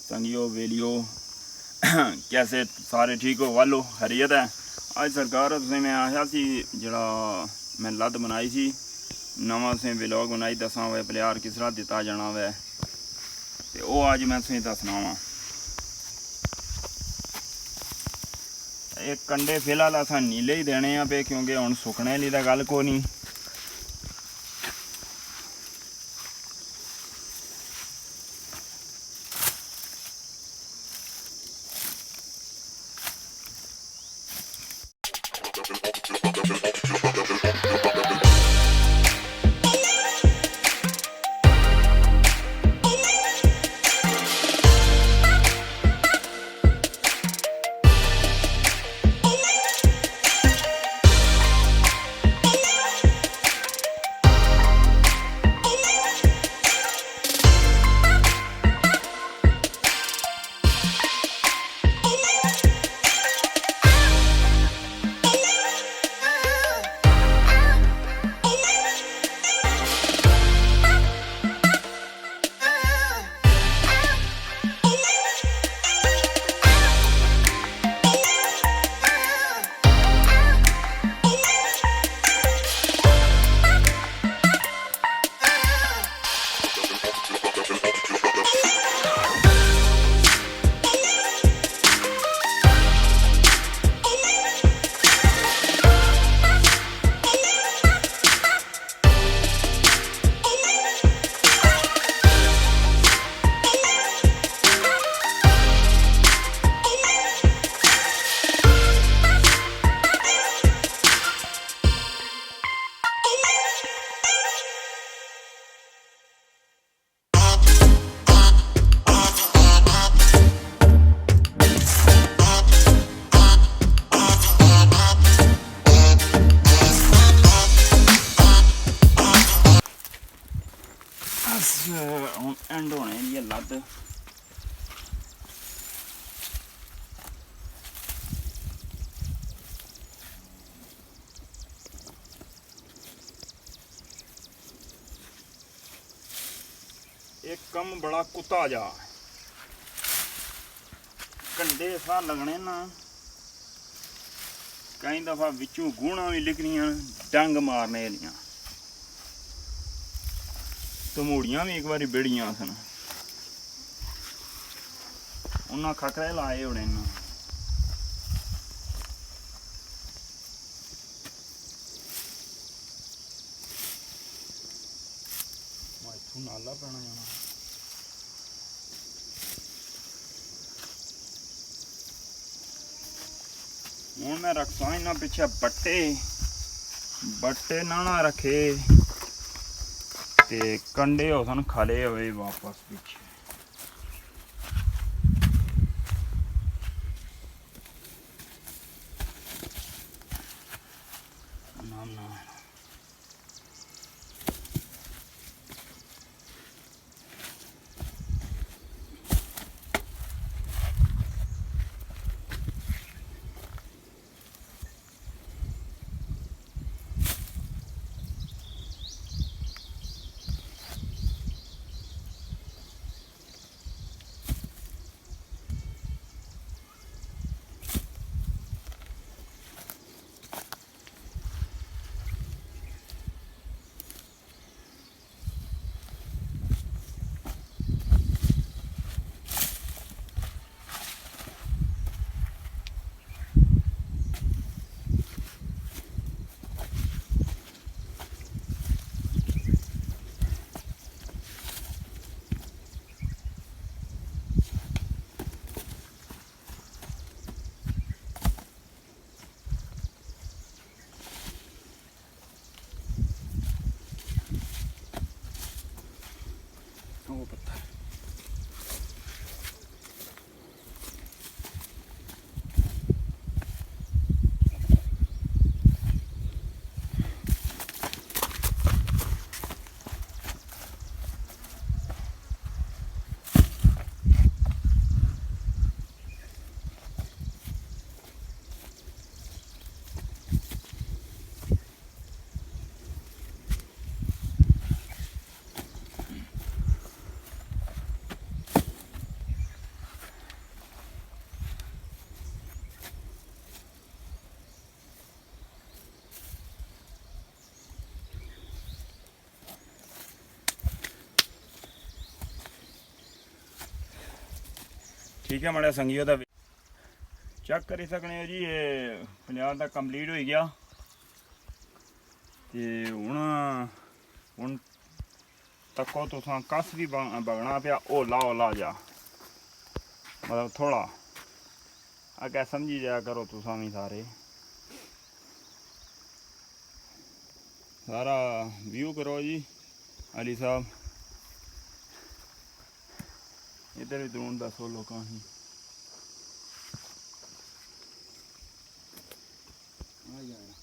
संगियो वेलियो कैसे सारे ठीक हो वालो खैरियत है। अज सरकार तुसें मैं आखिया सी जेह्ड़ा मैं लद्द बनाई सी नवां तुसें व्लॉग बनाई दस्सां होवे प्यार किस तरह दित्ता जाना होवे ते ओह् अज मैं तुसें दस्सना वा। एक कंडे फिलहाल असां नीले ही देने पे क्योंकि हुण सुकने ली तां गल कोई नहीं। एंड होने दी लद्द एक कम बड़ा कुत्ता जा कंडे सा लगने ना कई दफा विचों गूणा भी निकलियां डंग मारने लियां तमूड़ियां भी एक बारी बेड़ियां सन उन्हें खखरे लाए होने ना इत्थों नाला पैना जाना। हूँ मैं रखता इन्होंने पिछे बट्टे ना रखे ते कंडे हो सन खले हुए वापस पीछे नाम ना ठीक है माड़ा संगियो दा चेक करी सकने हो जी। ये 50 तक कंप्लीट हो गया ते हुण तको तुसां कस भी बगना पिया ओला ओला जा, मतलब थोड़ा अग्गें समझी जाया करो तुसां भी सारे। सारा व्यू करो जी अली साहब, इधर भी ड्रोन दसो लोगों ही आ जाना।